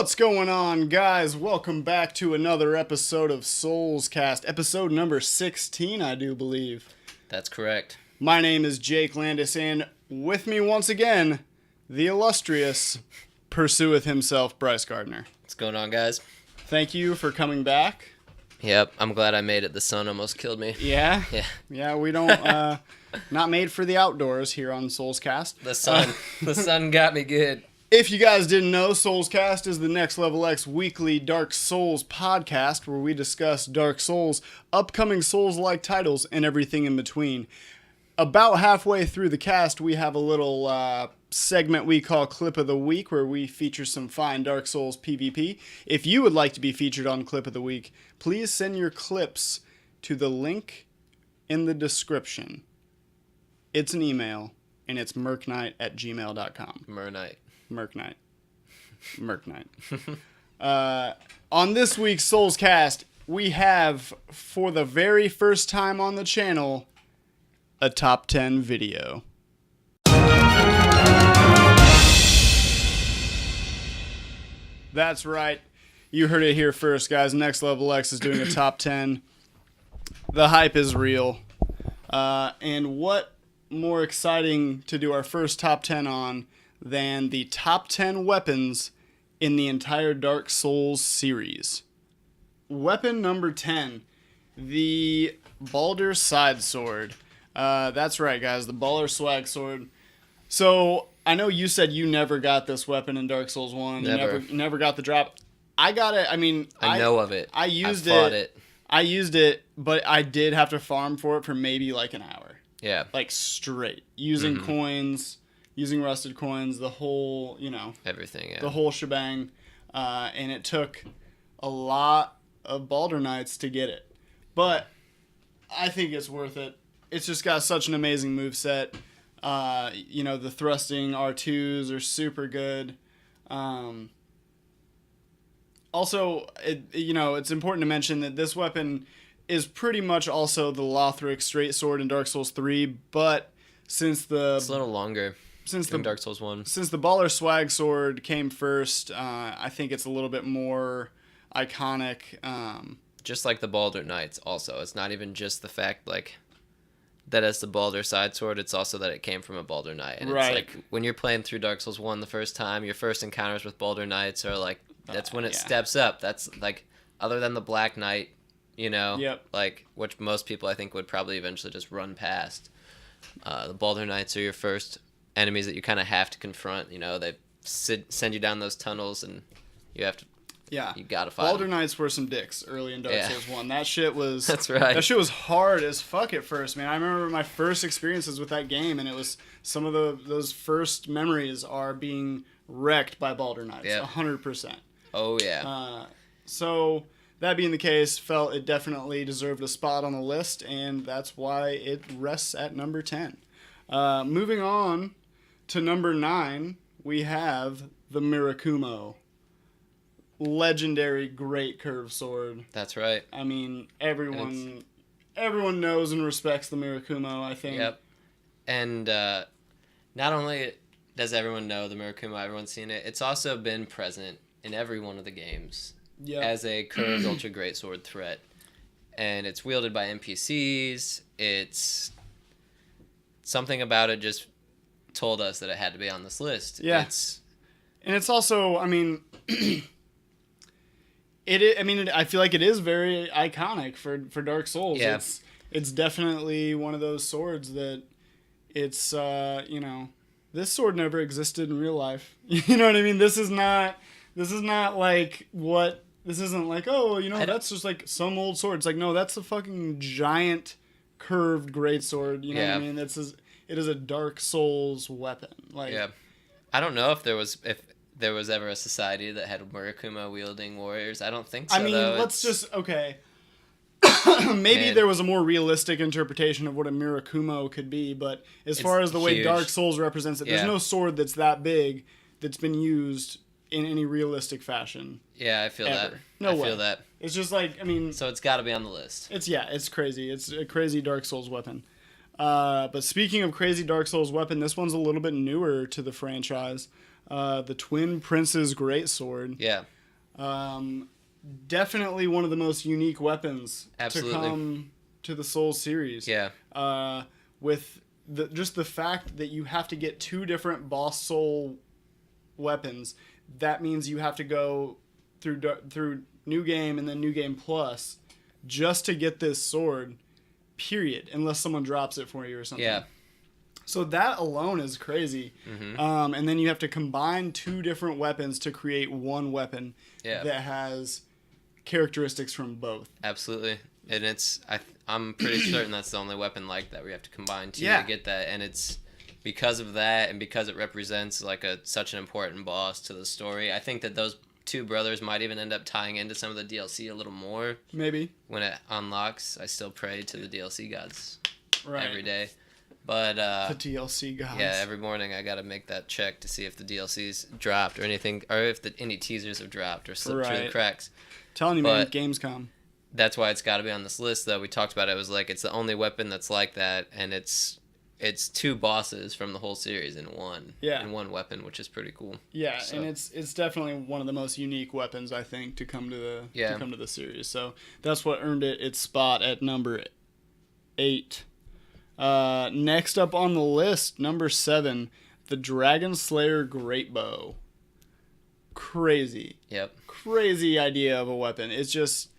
What's going on, guys? Welcome back to another episode of Soulscast, episode number 16, I do believe. That's correct. My name is Jake Landis, and with me once again, the illustrious pursueth himself, Bryce Gardner. What's going on, guys? Thank you for coming back. Yep, I'm glad I made it. The sun almost killed me. Yeah? Yeah. Yeah, we don't, not made for the outdoors here on Soulscast. The sun got me good. If you guys didn't know, Soulscast is the Next Level X weekly Dark Souls podcast where we discuss Dark Souls, upcoming Souls-like titles, and everything in between. About halfway through the cast, we have a little segment we call Clip of the Week where we feature some fine Dark Souls PvP. If you would like to be featured on Clip of the Week, please send your clips to the link in the description. It's an email, and it's merkknight@gmail.com. Merkknight. On this week's Soulscast, we have, for the very first time on the channel, a top 10 video. That's right. You heard it here first, guys. Next Level X is doing a top 10. The hype is real. And what more exciting to do our first top 10 on than the top 10 weapons in the entire Dark Souls series. Weapon number 10, the Baldur Side Sword. That's right, guys, the Baldur Swag Sword. So, I know you said you never got this weapon in Dark Souls 1. Never. You never got the drop. I got it, I know of it. I used it. I used it, but I did have to farm for it for maybe like an hour. Yeah. Like straight. Using coins, using rusted coins, the whole, Everything, yeah. the whole shebang. And it took a lot of Baldur Knights to get it. But I think it's worth it. It's just got such an amazing moveset. The thrusting R2s are super good. Also, it's important to mention that this weapon is pretty much also the Lothric straight sword in Dark Souls 3, but it's a little longer than Dark Souls 1. Since the Baldur Swag Sword came first, I think it's a little bit more iconic. Just like the Baldur Knights also. It's not even just the fact, that it's the Baldur Side Sword, it's also that it came from a Baldur Knight. And right. It's when you're playing through Dark Souls 1 the first time, your first encounters with Baldur Knights are that's when it steps up. That's other than the Black Knight, Yep. Which most people I think would probably eventually just run past. The Baldur Knights are your first enemies that you kind of have to confront. They send you down those tunnels and you have to. Yeah, you gotta fight Baldur them. Knights were some dicks early in Dark Souls 1. That shit was. That's right. That shit was hard as fuck at first, man. I remember my first experiences with that game, and it was some of those first memories are being wrecked by Baldur Knights. Yep. 100%. Oh yeah. So that being the case, felt it definitely deserved a spot on the list, and that's why it rests at number 10. Moving on to number 9, we have the Miracumo. Legendary great curved sword. That's right. I mean, everyone knows and respects the Miracumo, I think. Yep. And not only does everyone know the Miracumo, everyone's seen it, it's also been present in every one of the games as a curved ultra great sword threat. And it's wielded by NPCs. It's something about it just told us that it had to be on this list. Yeah. And it's also, I mean, I feel like it is very iconic for Dark Souls. Yeah. It's definitely one of those swords that it's, this sword never existed in real life. You know what I mean? This isn't like, that's just like some old sword. It's like, no, that's a fucking giant curved great sword. You know what I mean? It is a Dark Souls weapon. Yeah. I don't know if there was ever a society that had Miracumo wielding warriors. I don't think so. I mean, though. Maybe there was a more realistic interpretation of what a Miracumo could be, but as far as the way Dark Souls represents it, there's no sword that's that big that's been used in any realistic fashion. Yeah, I feel ever. that. No way. I feel that. It's just like, I mean... So it's got to be on the list. It's crazy. It's a crazy Dark Souls weapon. But speaking of crazy Dark Souls weapon, this one's a little bit newer to the franchise. The Twin Prince's Greatsword. Yeah. Definitely one of the most unique weapons Absolutely. to come to the Souls series. Yeah. With just the fact that you have to get 2 different boss soul weapons, that means you have to go through New Game and then New Game Plus just to get this sword, period, unless someone drops it for you or something. Yeah. So that alone is crazy. Mm-hmm. And then you have to combine 2 different weapons to create one weapon that has characteristics from both. Absolutely. And I'm pretty certain that's the only weapon like that where you have to combine 2 to get that. And it's because of that and because it represents like such an important boss to the story. I think that those 2 brothers might even end up tying into some of the DLC a little more. Maybe. When it unlocks, I still pray to the DLC gods every day. But the DLC gods. Yeah, every morning I gotta make that check to see if the DLC's dropped or anything, or if any teasers have dropped or slipped through the cracks. Telling you, man, Gamescom. That's why it's got to be on this list, though. We talked about it. It was like it's the only weapon that's like that, and it's 2 bosses from the whole series in one. Yeah. In one weapon, which is pretty cool. Yeah, so. And it's definitely one of the most unique weapons, I think, to come to the series. So that's what earned it its spot at number 8. Next up on the list, number 7, the Dragon Slayer Greatbow. Crazy. Yep. Crazy idea of a weapon. It's just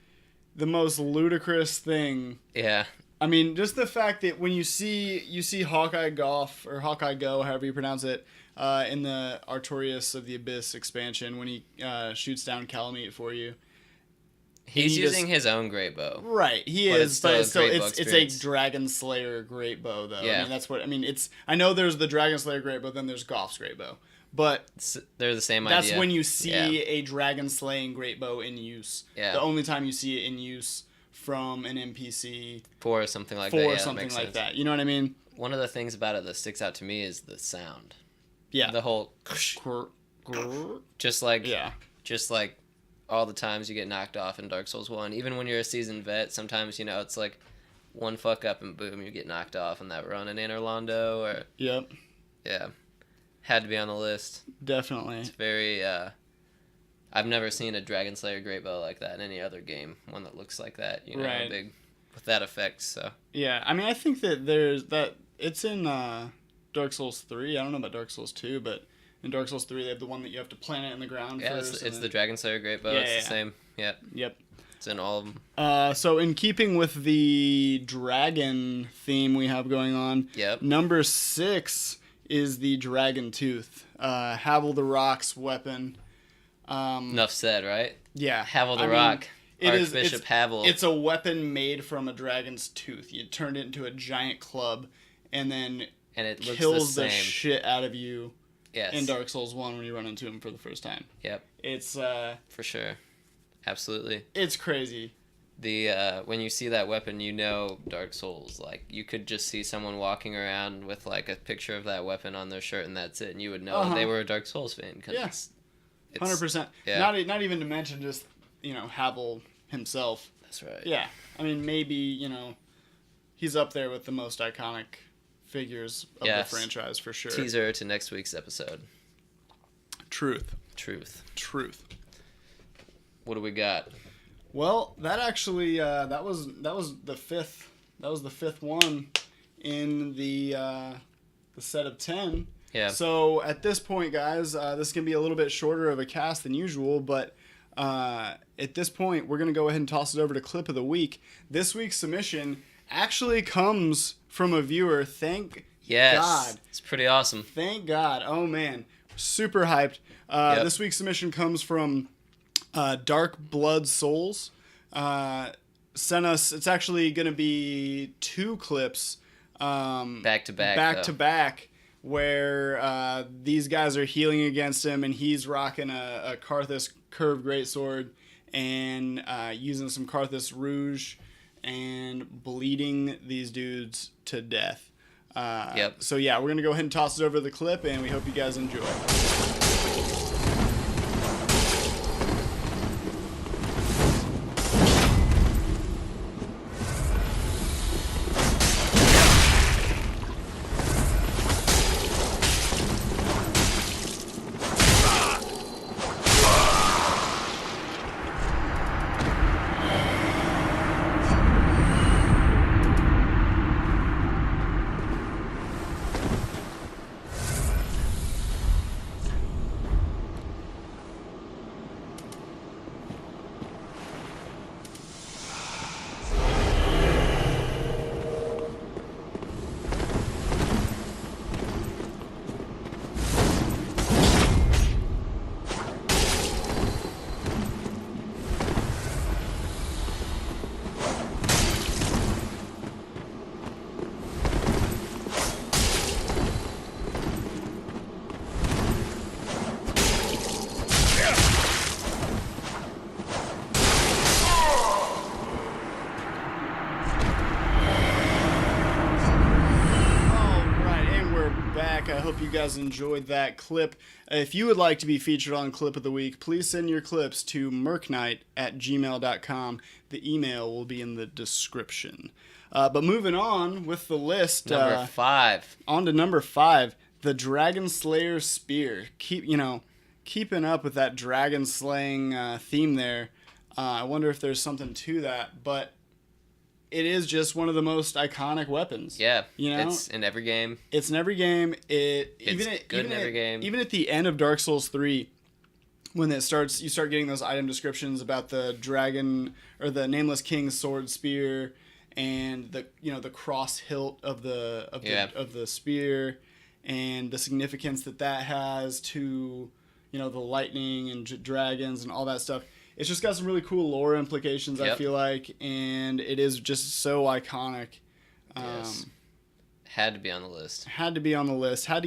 the most ludicrous thing. Yeah. I mean, just the fact that when you see Hawkeye Go, however you pronounce it, in the Artorius of the Abyss expansion, when he shoots down Calamite for you. He's using his own great bow. Right, he is, but it's a Dragon Slayer great bow, though. Yeah. I mean, that's what I mean. I know there's the Dragon Slayer great bow, then there's Goff's great bow, but they're the same idea. That's when you see a dragon slaying great bow in use. Yeah. The only time you see it in use from an NPC for something like that. For something like that. You know what I mean? One of the things about it that sticks out to me is the sound. Yeah. The whole just like all the times you get knocked off in Dark Souls 1. Even when you're a seasoned vet, sometimes, it's like one fuck up and boom, you get knocked off in that run in Anor Londo or... Yep. Yeah. Had to be on the list. Definitely. It's very, I've never seen a Dragon Slayer great bow like that in any other game. One that looks like that, right. Big, with that effect, so... Yeah, I mean, I think that it's in Dark Souls 3. I don't know about Dark Souls 2, but... In Dark Souls 3, they have the one that you have to plant it in the ground first. It's the Dragon Slayer great bow. It's the same. Yep. It's in all of them. So in keeping with the dragon theme we have going on, number 6 is the Dragon Tooth. Havel the Rock's weapon. Enough said, right? Yeah. Havel the Rock. Archbishop Havel. It's a weapon made from a dragon's tooth. You turn it into a giant club, and then it kills the shit out of you. Yes. In Dark Souls 1 when you run into him for the first time. Yep. It's for sure. Absolutely. It's crazy. When you see that weapon, Dark Souls. Like, you could just see someone walking around with like a picture of that weapon on their shirt and that's it, and you would know they were a Dark Souls fan. Yes. 100%. Yeah. Not even to mention just, Havel himself. That's right. Yeah. I mean, maybe, he's up there with the most iconic figures of the franchise for sure. Teaser to next week's episode. Truth. What do we got? Well, that actually that was the fifth one in the set of 10. Yeah. So at this point, guys, this can be a little bit shorter of a cast than usual, but at this point, we're gonna go ahead and toss it over to clip of the week. This week's submission actually comes from a viewer. Thank God. It's pretty awesome. Thank God. Oh, man. Super hyped. This week's submission comes from Dark Blood Souls. Sent us, it's actually going to be 2 clips. Back to back, where these guys are healing against him, and he's rocking a Karthus curved greatsword and using some Karthus Rouge and bleeding these dudes to death. So yeah, we're going to go ahead and toss it over the clip, and we hope you guys enjoy. back. I hope you guys enjoyed that clip. If you would like to be featured on Clip of the Week, please send your clips to merkknight@gmail.com. The email will be in the description. But moving on with the list. Number 5. On to number 5, the Dragon Slayer Spear. Keeping up with that dragon slaying theme there. I wonder if there's something to that, but it is just one of the most iconic weapons. Yeah, it's in every game. It's in every game. Even in every game. Even at the end of Dark Souls 3, when you start getting those item descriptions about the dragon or the Nameless King's sword spear and the cross hilt of the spear and the significance that has to the lightning and dragons and all that stuff. It's just got some really cool lore implications, I feel like, and it is just so iconic. Yes. Had to be on the list. Had to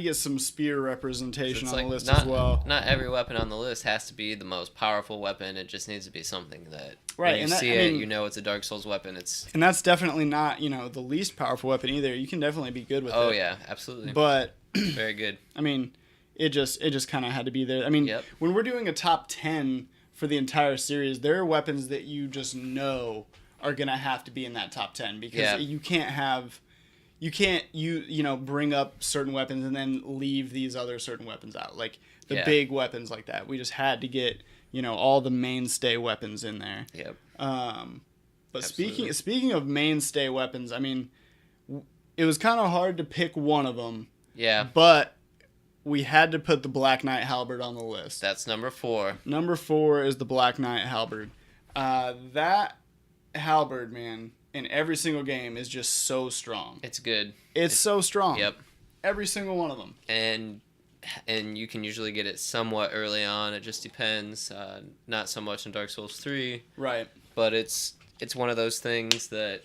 get some spear representation on the list as well. Not every weapon on the list has to be the most powerful weapon. It just needs to be something that right. when you see it, it's a Dark Souls weapon. And that's definitely not, the least powerful weapon either. You can definitely be good with it. Oh, yeah, absolutely. But very good. It just kind of had to be there. When we're doing a top 10 for the entire series, there are weapons that you just know are going to have to be in that top 10 because you can't bring up certain weapons and then leave these other certain weapons out. Like the big weapons like that. We just had to get, all the mainstay weapons in there. Yep. But speaking of mainstay weapons, it was kind of hard to pick one of them. Yeah. But we had to put the Black Knight Halbert on the list. That's number 4. Number 4 is the Black Knight Halbert. That Halbert, man, in every single game is just so strong. It's good. It's so strong. Yep. Every single one of them. And you can usually get it somewhat early on. It just depends. Not so much in Dark Souls 3. Right. But it's one of those things that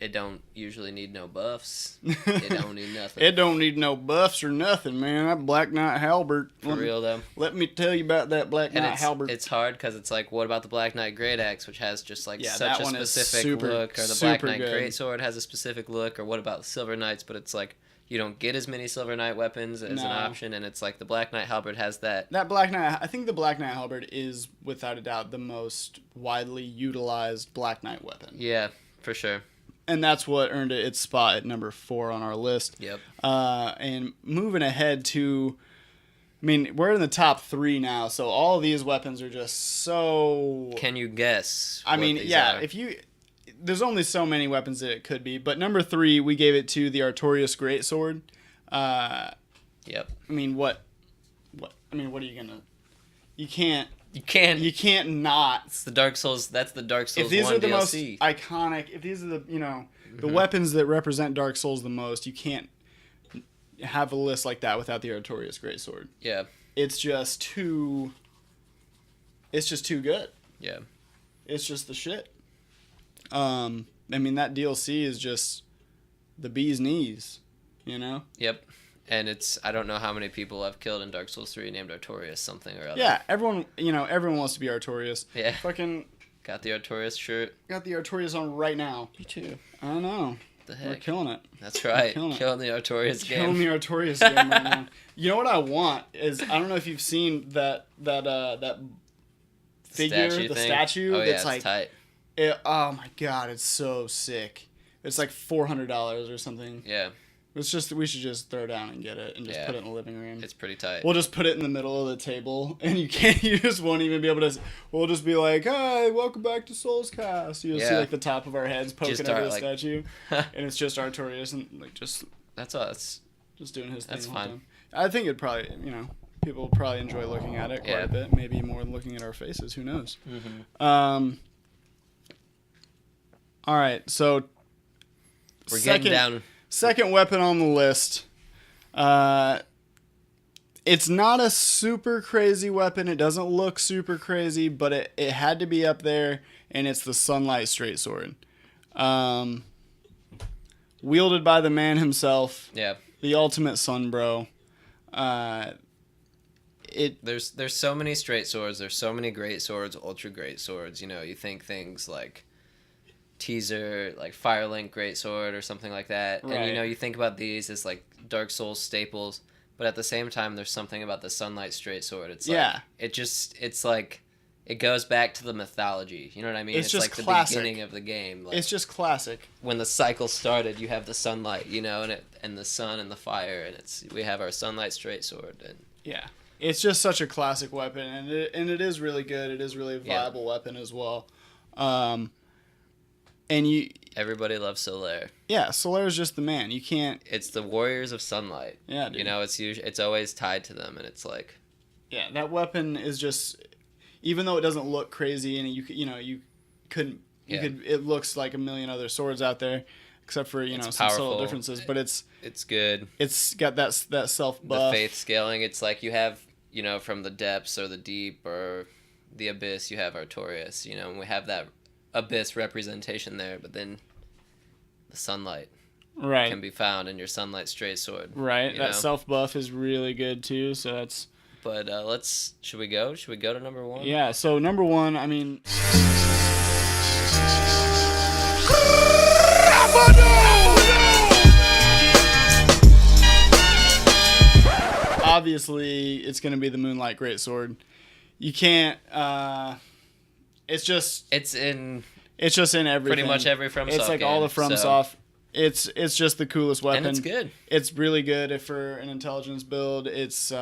it don't usually need no buffs. It don't need nothing. It don't need no buffs or nothing, man. That Black Knight Halbert. For real, though. Let me tell you about that Black Knight Halbert. It's hard because it's like, what about the Black Knight Great Axe, which has just like such a specific look, or the Black Knight Greatsword has a specific look, or what about the Silver Knights? But it's like you don't get as many Silver Knight weapons as an option, and it's like the Black Knight Halbert has that. That Black Knight, I think the Black Knight Halbert is without a doubt the most widely utilized Black Knight weapon. Yeah, for sure. And that's what earned it its spot at number 4 on our list. Yep. And moving ahead to, we're in the top 3 now, so all of these weapons are just so. Can you guess? Are? There's only so many weapons that it could be, but number 3 we gave it to the Artorius Greatsword. Yep. What are you gonna? You can't not. It's the Dark Souls. That's the Dark Souls 1 DLC. If these are the most iconic, if these are the the weapons that represent Dark Souls the most, you can't have a list like that without the Artorius Greatsword. Yeah. It's just too good. Yeah. It's just the shit. That DLC is just the bee's knees, Yep. And I don't know how many people I've killed in Dark Souls 3 named Artorius something or other. Yeah, everyone wants to be Artorius. Yeah. Fucking got the Artorius shirt. Got the Artorius on right now. Me too. I know. The heck? We're killing it. That's right. Killing the Artorius game. Killing the Artorius game right now. You know what I want is, I don't know if you've seen that figure, statue. Oh, that's it's tight. Oh my god, it's so sick. It's like $400 or something. Yeah. We should just throw down and get it and just put it in the living room. It's pretty tight. We'll just put it in the middle of the table, and you just won't even be able to. We'll just be like, "Hi, welcome back to Soulscast." You'll see like the top of our heads poking out of the statue, and it's just Artorius and that's us. Just doing his thing. That's fine. Time. I think it'd probably people will probably enjoy looking at it quite a bit, maybe more than looking at our faces. Who knows? Mm-hmm. All right, so we're getting down. Second weapon on the list. It's not a super crazy weapon. It doesn't look super crazy, but it had to be up there, and it's the Sunlight Greatsword. Wielded by the man himself. Yeah. The ultimate sun bro. There's so many straight swords. There's so many great swords, ultra great swords. You think things like teaser, like Firelink Greatsword or something like that. Right. And, you think about these as, like, Dark Souls staples, but at the same time, there's something about the Sunlight Straight-Sword. It's like, it's like, it goes back to the mythology. You know what I mean? It's just like classic. The beginning of the game. Like, it's just classic. When the cycle started, you have the sunlight, and the sun and the fire, and we have our Sunlight Straight-Sword. And yeah. It's just such a classic weapon, and it is really good. It is really a viable weapon as well. Everybody loves Solaire. Yeah, Solaire is just the man. You can't. It's the Warriors of Sunlight. Yeah, dude. It's always tied to them, and it's like. Yeah, that weapon is just, even though it doesn't look crazy, and it looks like a million other swords out there, except for some subtle differences. But it's good. It's got that self buff. The faith scaling. It's like you have from the depths or the deep or the abyss. You have Artorius. And we have that abyss representation there, but then the sunlight can be found in your Sunlight Straight-Sword. Right. That self buff is really good too. So that's. But should we go? Should we go to number 1? Yeah. So number 1, I mean. Obviously, it's going to be the Moonlight Greatsword. You can't. It's just in everything. Pretty much every FromSoft It's like all the FromSoft. It's just the coolest weapon. And it's good. It's really good for an intelligence build. It's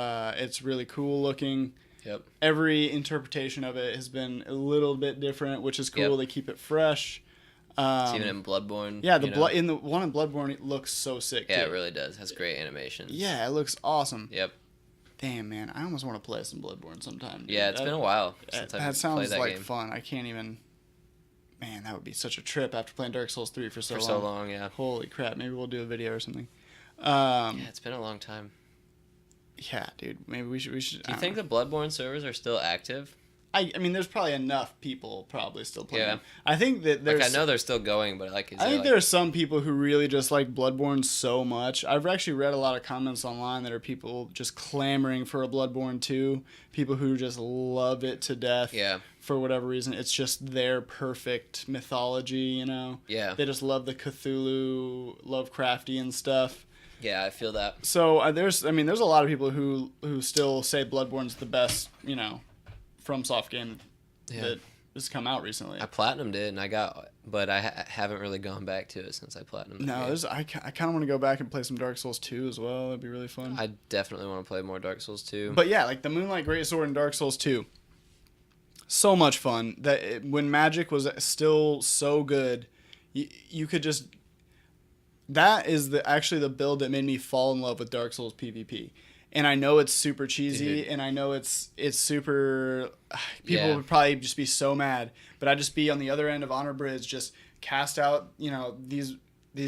really cool looking. Yep. Every interpretation of it has been a little bit different, which is cool. Yep. They keep it fresh. It's even in Bloodborne. Yeah, in the one in Bloodborne, it looks so sick. Yeah, too. it really does. It has great animations. Yeah, it looks awesome. Yep. Damn, man, I almost want to play some Bloodborne sometime. Dude. Yeah, it's been a while since I've played that like game. Fun. I can't even. Man, that would be such a trip after playing Dark Souls 3 for so long. For so long, yeah. Holy crap! Maybe we'll do a video or something. Yeah, it's been a long time. Yeah, dude. Maybe we should. Do you think the Bloodborne servers are still active? I mean, there's probably enough people probably still playing. Yeah. I think that there's. I know they're still going, but I think there are some people who really just like Bloodborne so much. I've actually read a lot of comments online that are people just clamoring for a Bloodborne 2. People who just love it to death. Yeah. For whatever reason, it's just their perfect mythology. Yeah. They just love the Cthulhu, Lovecraftian stuff. Yeah, I feel that. So there's a lot of people who still say Bloodborne's the best, FromSoft game that has come out recently. I platinumed it, but I haven't really gone back to it since I platinumed it. No, I kind of want to go back and play some Dark Souls 2 as well. That'd be really fun. I definitely want to play more Dark Souls 2. But yeah, like the Moonlight Greatsword and Dark Souls 2. So much fun. When magic was still so good, you could just... That is actually the build that made me fall in love with Dark Souls PvP. And I know it's super cheesy, and I know it's super... People would probably just be so mad. But I'd just be on the other end of Honor Bridge, just cast out, these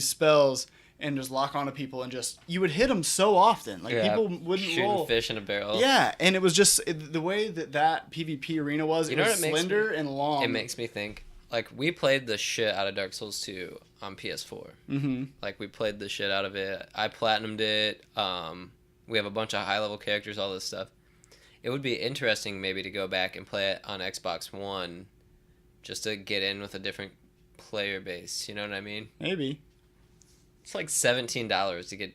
spells, and just lock onto people, and just... You would hit them so often. Like, people wouldn't shooting roll. Fish in a barrel. Yeah, and it was just... The way that PvP arena was, it was slender and long. It makes me think... Like, we played the shit out of Dark Souls 2 on PS4. Mm-hmm. Like, we played the shit out of it. I platinumed it. We have a bunch of high-level characters, all this stuff. It would be interesting maybe to go back and play it on Xbox One just to get in with a different player base. You know what I mean? Maybe. It's like $17 to get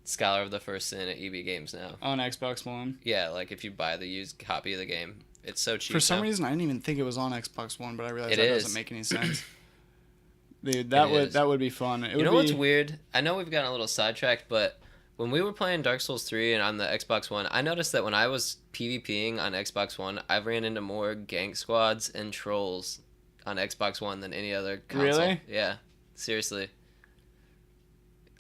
Scholar of the First Sin at EB Games now. On Xbox One? Yeah, like if you buy the used copy of the game. It's so cheap. For some reason, I didn't even think it was on Xbox One, but I realized doesn't make any sense. Dude, that would be fun. What's weird? I know we've gotten a little sidetracked, but when we were playing Dark Souls 3 and on the Xbox One, I noticed that when I was PvPing on Xbox One, I ran into more gank squads and trolls on Xbox One than any other console. Really? Yeah. Seriously.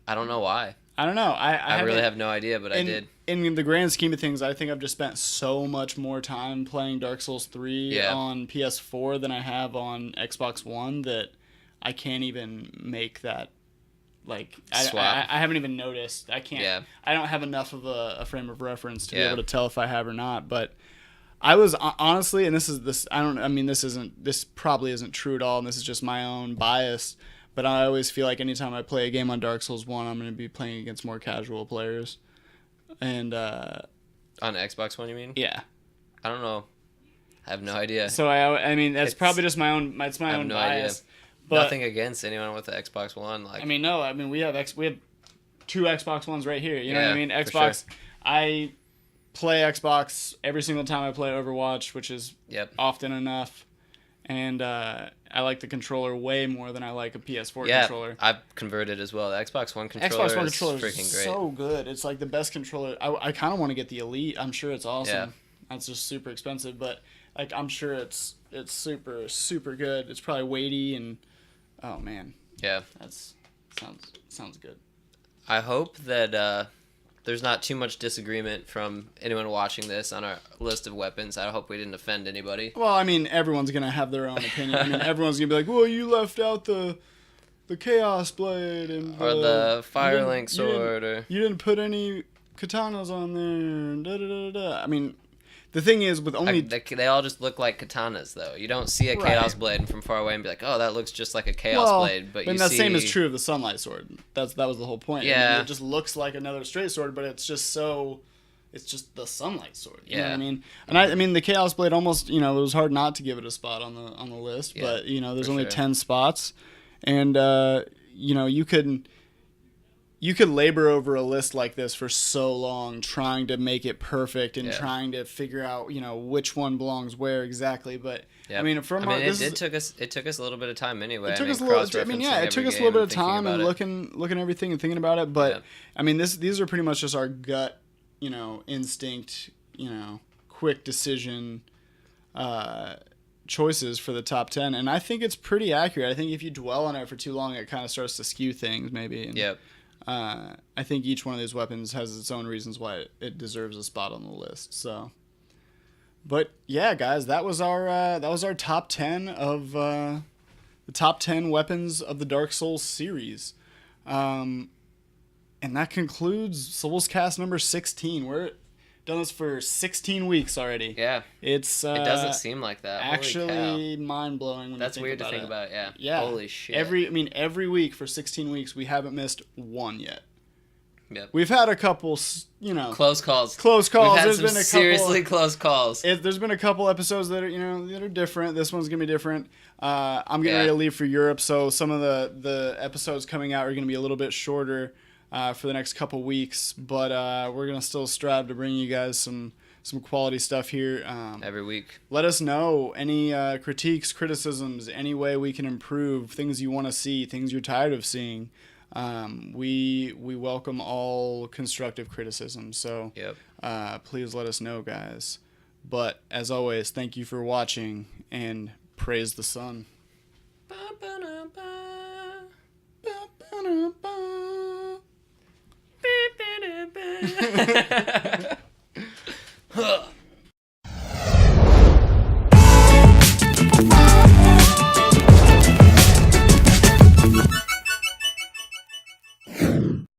I don't know why. I don't know. I really have no idea, but I did. In the grand scheme of things, I think I've just spent so much more time playing Dark Souls 3 on PS4 than I have on Xbox One that I can't even make that. Like, I haven't even noticed. I can't. Yeah. I don't have enough of a frame of reference to be able to tell if I have or not. But I was honestly, and this probably isn't true at all, and this is just my own bias. But I always feel like anytime I play a game on Dark Souls 1, I'm going to be playing against more casual players. And on Xbox One, you mean? Yeah. I don't know. I have no idea. So I mean that's probably just my own. It's my own bias. Idea. But, nothing against anyone with the Xbox One. Like, I mean, no. I mean, we have 2 Xbox Ones right here. You know what I mean? Xbox. Sure. I play Xbox every single time I play Overwatch, which is often enough. And I like the controller way more than I like a PS4 controller. I've converted as well. The Xbox One controller is freaking great. So good. It's like the best controller. I kind of want to get the Elite. I'm sure it's awesome. Yeah. That's just super expensive, but like I'm sure it's super super good. It's probably weighty and oh man. Yeah. That's sounds good. I hope that there's not too much disagreement from anyone watching this on our list of weapons. I hope we didn't offend anybody. Well, I mean, everyone's going to have their own opinion. I mean, everyone's going to be like, well, you left out the Chaos Blade and or the Firelink sword. You didn't put any katanas on there. Da, da, da, da. I mean, the thing is, with only... They all just look like katanas, though. You don't see a Chaos Blade from far away and be like, oh, that looks just like a Chaos Blade. But that same is true of the Sunlight Sword. That was the whole point. Yeah. I mean, it just looks like another straight sword, but it's just so... It's just the Sunlight Sword. You know what I mean? And I mean, the Chaos Blade almost, it was hard not to give it a spot on the list. Yeah, but, there's only 10 spots. And, you could labor over a list like this for so long trying to make it perfect and trying to figure out, which one belongs where exactly. But I mean, it took us a little bit of time anyway. It took us a little bit of time and looking at everything and thinking about it. But I mean, these are pretty much just our gut, instinct, quick decision choices for the top 10. And I think it's pretty accurate. I think if you dwell on it for too long, it kind of starts to skew things maybe. And, I think each one of these weapons has its own reasons why it deserves a spot on the list. So, but yeah, guys, that was our top 10 of the top 10 weapons of the Dark Souls series, and that concludes Soulscast number 16. We're done this for 16 weeks already. Yeah, it doesn't seem like that. Actually, mind blowing. That's weird to think about. Yeah. Holy shit. Every week for 16 weeks, we haven't missed one yet. Yep. We've had a couple, close calls. We've had some seriously close calls. There's been a couple episodes that are, that are different. This one's gonna be different. I'm getting ready to leave for Europe, so some of the episodes coming out are gonna be a little bit shorter for the next couple weeks. But we're gonna still strive to bring you guys some quality stuff here every week. Let us know any critiques, criticisms, any way we can improve, things you want to see, things you're tired of seeing. We welcome all constructive criticism, so please let us know, guys. But as always, thank you for watching and praise the sun.